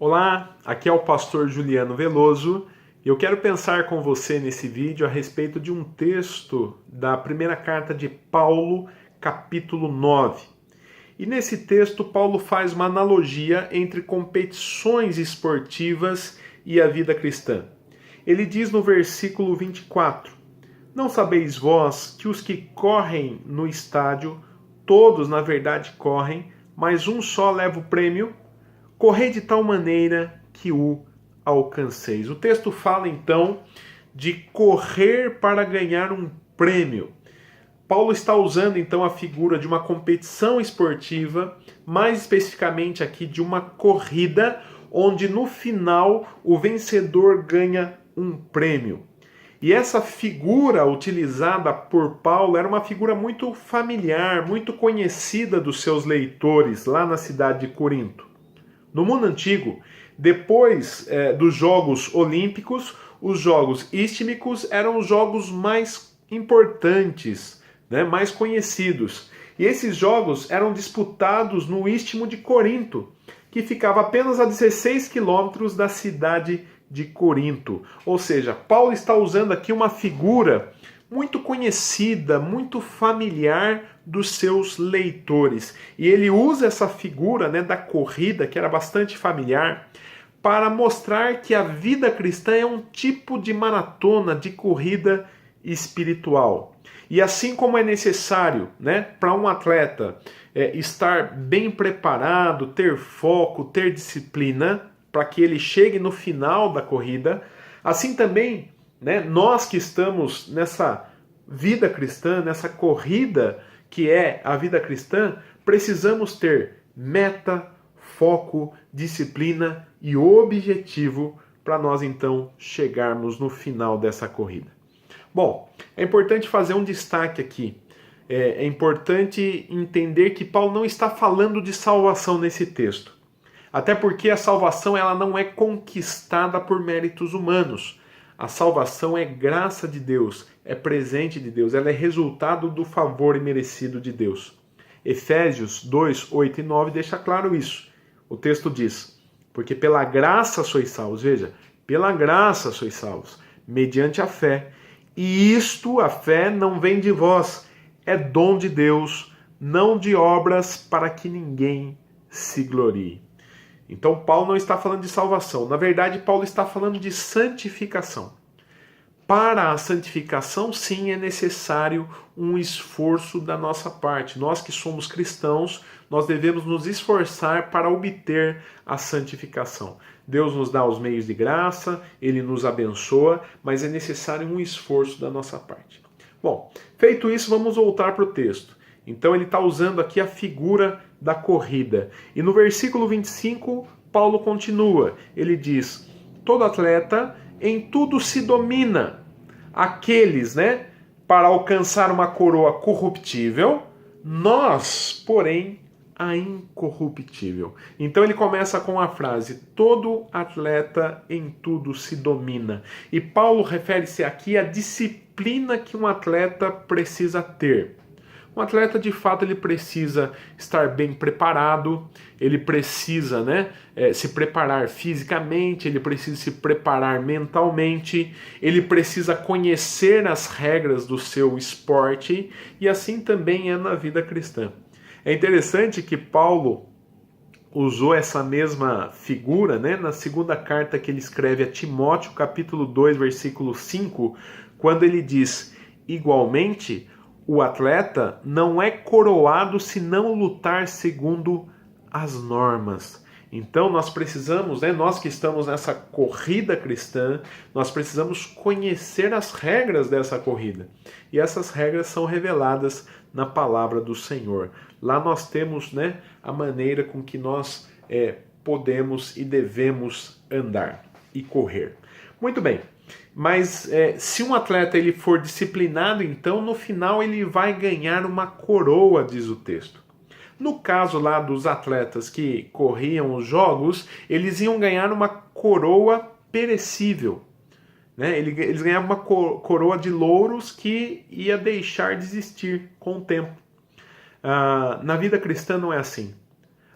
Olá, aqui é o pastor Juliano Veloso e eu quero pensar com você nesse vídeo a respeito de um texto da primeira carta de Paulo, capítulo 9. E nesse texto, Paulo faz uma analogia entre competições esportivas e a vida cristã. Ele diz no versículo 24: Não sabeis vós que os que correm no estádio, todos na verdade correm, mas um só leva o prêmio? Correi de tal maneira que o alcanceis. O texto fala então de correr para ganhar um prêmio. Paulo está usando então a figura de uma competição esportiva, mais especificamente aqui de uma corrida, onde no final o vencedor ganha um prêmio. E essa figura utilizada por Paulo era uma figura muito familiar, muito conhecida dos seus leitores lá na cidade de Corinto. No mundo antigo, depois dos Jogos Olímpicos, os Jogos Istmicos eram os jogos mais importantes, né, mais conhecidos. E esses jogos eram disputados no Istmo de Corinto, que ficava apenas a 16 quilômetros da cidade de Corinto. Ou seja, Paulo está usando aqui uma figura muito conhecida, muito familiar dos seus leitores. E ele usa essa figura, né, da corrida, que era bastante familiar, para mostrar que a vida cristã é um tipo de maratona, de corrida espiritual. E assim como é necessário, né, para um atleta estar bem preparado, ter foco, ter disciplina, para que ele chegue no final da corrida, assim também, né, nós que estamos nessa vida cristã, nessa corrida que é a vida cristã, precisamos ter meta, foco, disciplina e objetivo para nós então chegarmos no final dessa corrida. Bom, é importante fazer um destaque aqui. É importante entender que Paulo não está falando de salvação nesse texto. Até porque a salvação ela não é conquistada por méritos humanos. A salvação é graça de Deus, é presente de Deus, ela é resultado do favor imerecido de Deus. Efésios 2, 8 e 9 deixa claro isso. O texto diz: Porque pela graça sois salvos, veja, pela graça sois salvos, mediante a fé. E isto, a fé, não vem de vós, é dom de Deus, não de obras para que ninguém se glorie. Então Paulo não está falando de salvação. Na verdade, Paulo está falando de santificação. Para a santificação, sim, é necessário um esforço da nossa parte. Nós que somos cristãos, nós devemos nos esforçar para obter a santificação. Deus nos dá os meios de graça, Ele nos abençoa, mas é necessário um esforço da nossa parte. Bom, feito isso, vamos voltar para o texto. Então ele está usando aqui a figura da corrida. E no versículo 25, Paulo continua. Ele diz: Todo atleta em tudo se domina. Aqueles, né, para alcançar uma coroa corruptível, nós, porém, a incorruptível. Então ele começa com a frase: todo atleta em tudo se domina. E Paulo refere-se aqui à disciplina que um atleta precisa ter. Um atleta, de fato, ele precisa estar bem preparado, ele precisa, né, se preparar fisicamente, ele precisa se preparar mentalmente, ele precisa conhecer as regras do seu esporte, e assim também é na vida cristã. É interessante que Paulo usou essa mesma figura, né, na segunda carta que ele escreve a Timóteo, capítulo 2, versículo 5, quando ele diz: Igualmente, o atleta não é coroado se não lutar segundo as normas. Então nós precisamos, né, nós que estamos nessa corrida cristã, nós precisamos conhecer as regras dessa corrida. E essas regras são reveladas na palavra do Senhor. Lá nós temos, né, a maneira com que nós podemos e devemos andar e correr. Muito bem. Mas se um atleta ele for disciplinado, então no final ele vai ganhar uma coroa, diz o texto. No caso lá dos atletas que corriam os jogos, eles iam ganhar uma coroa perecível. Né? Eles ganhavam uma coroa de louros que ia deixar de existir com o tempo. Na vida cristã não é assim.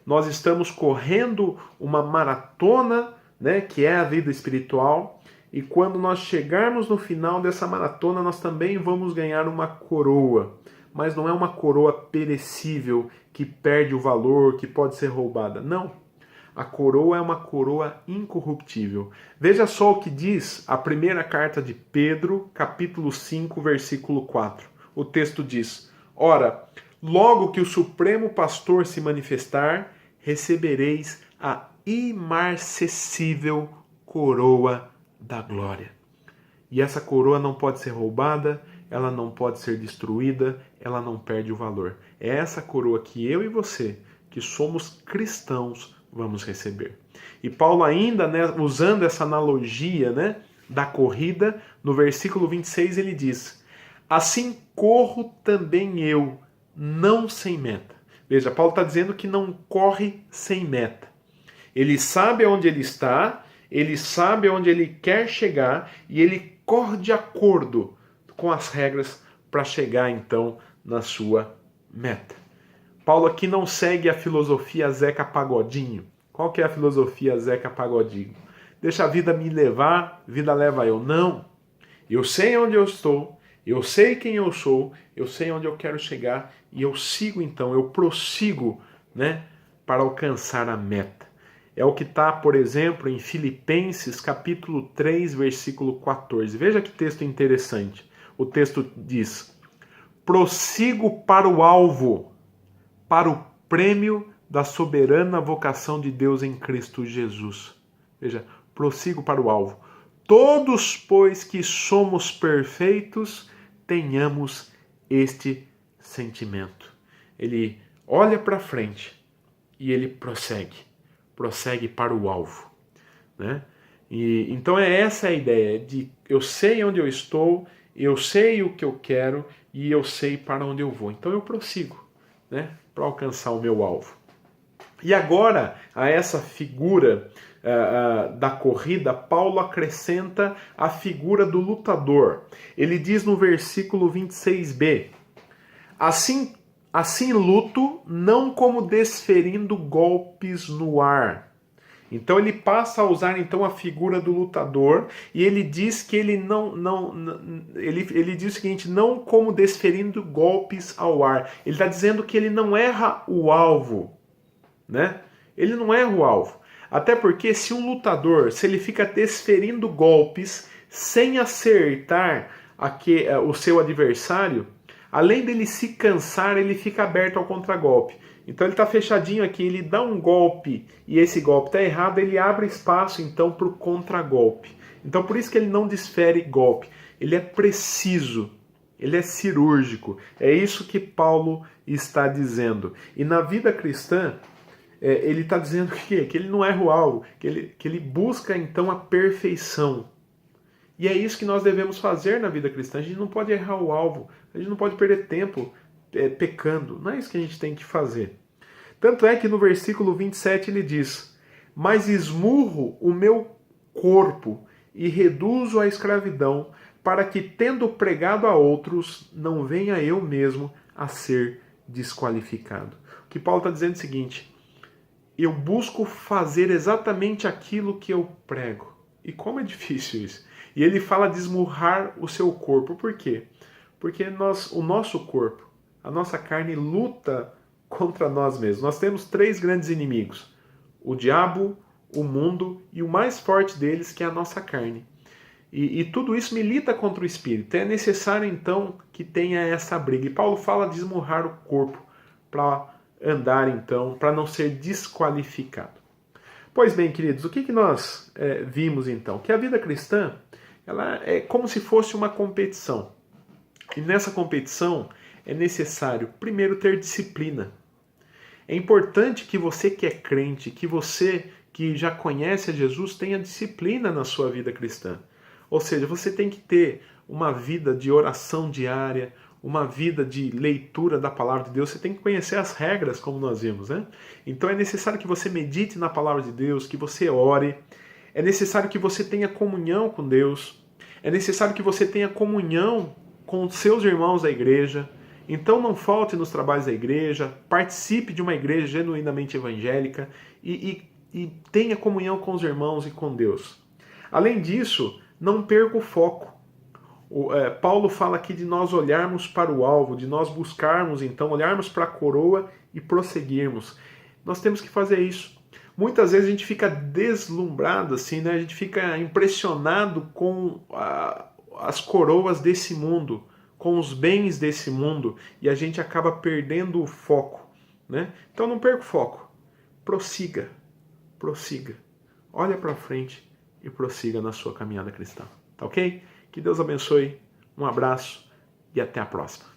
nós estamos correndo uma maratona, né, que é a vida espiritual, e quando nós chegarmos no final dessa maratona, nós também vamos ganhar uma coroa. Mas não é uma coroa perecível, que perde o valor, que pode ser roubada. Não. A coroa é uma coroa incorruptível. Veja só o que diz a primeira carta de Pedro, capítulo 5, versículo 4. O texto diz: Ora, logo que o Supremo Pastor se manifestar, recebereis a imarcessível coroa da glória. E essa coroa não pode ser roubada, ela não pode ser destruída, ela não perde o valor. É essa coroa que eu e você, que somos cristãos, vamos receber. E Paulo ainda, né, usando essa analogia, né, da corrida, no versículo 26 ele diz: Assim corro também eu, não sem meta. Veja, Paulo está dizendo que não corre sem meta. Ele sabe onde ele está, ele sabe onde ele quer chegar e ele corre de acordo com as regras para chegar então na sua meta. Paulo aqui não segue a filosofia Zeca Pagodinho. Qual que é a filosofia Zeca Pagodinho? Deixa a vida me levar, vida leva eu. Não. Eu sei onde eu estou, eu sei quem eu sou, eu sei onde eu quero chegar e eu sigo então, eu prossigo, né, para alcançar a meta. É o que está, por exemplo, em Filipenses capítulo 3, versículo 14. Veja que texto interessante. O texto diz: Prossigo para o alvo, para o prêmio da soberana vocação de Deus em Cristo Jesus. Veja, prossigo para o alvo. Todos, pois, que somos perfeitos, tenhamos este sentimento. Ele olha para frente e ele prossegue para o alvo, né? E então essa a ideia de eu sei onde eu estou, eu sei o que eu quero e eu sei para onde eu vou. Então eu prossigo, né, para alcançar o meu alvo. E agora, a essa figura da corrida, Paulo acrescenta a figura do lutador. Ele diz no versículo 26b: Assim luto, não como desferindo golpes no ar. Então ele passa a usar então a figura do lutador e ele diz que ele ele diz o seguinte: não como desferindo golpes ao ar. Ele está dizendo que ele não erra o alvo, né? Ele não erra o alvo. Até porque se um lutador, se ele fica desferindo golpes sem acertar o seu adversário, além dele se cansar, ele fica aberto ao contragolpe. Então ele está fechadinho aqui, ele dá um golpe e esse golpe está errado, ele abre espaço então para o contragolpe. Então por isso que ele não desfere golpe. Ele é preciso, ele é cirúrgico. É isso que Paulo está dizendo. E na vida cristã, ele está dizendo que ele não erra o alvo, que ele busca então a perfeição. E é isso que nós devemos fazer na vida cristã. A gente não pode errar o alvo, a gente não pode perder tempo pecando. Não é isso que a gente tem que fazer. Tanto é que no versículo 27 ele diz: Mas esmurro o meu corpo e reduzo a escravidão, para que, tendo pregado a outros, não venha eu mesmo a ser desqualificado. O que Paulo está dizendo é o seguinte: eu busco fazer exatamente aquilo que eu prego. E como é difícil isso. E ele fala de esmurrar o seu corpo. Por quê? Porque o nosso corpo, a nossa carne luta contra nós mesmos. Nós temos 3 grandes inimigos: o diabo, o mundo e o mais forte deles, que é a nossa carne. E tudo isso milita contra o espírito. É necessário então que tenha essa briga. E Paulo fala de esmurrar o corpo para andar então, para não ser desqualificado. Pois bem, queridos, o que nós vimos então? Que a vida cristã, ela é como se fosse uma competição. E nessa competição é necessário, primeiro, ter disciplina. É importante que você que é crente, que você que já conhece a Jesus, tenha disciplina na sua vida cristã. Ou seja, você tem que ter uma vida de oração diária, uma vida de leitura da palavra de Deus. Você tem que conhecer as regras, como nós vimos, né? Então é necessário que você medite na palavra de Deus, que você ore. É necessário que você tenha comunhão com Deus. É necessário que você tenha comunhão com seus irmãos da igreja. Então não falte nos trabalhos da igreja, participe de uma igreja genuinamente evangélica e tenha comunhão com os irmãos e com Deus. Além disso, não perca o foco. Paulo fala aqui de nós olharmos para o alvo, de nós buscarmos, então, olharmos para a coroa e prosseguirmos. Nós temos que fazer isso. Muitas vezes a gente fica deslumbrado, assim, né? A gente fica impressionado com as coroas desse mundo, com os bens desse mundo, e a gente acaba perdendo o foco, né? Então não perca o foco. Prossiga, prossiga. Olha para frente e prossiga na sua caminhada cristã. Tá ok? Que Deus abençoe, um abraço e até a próxima.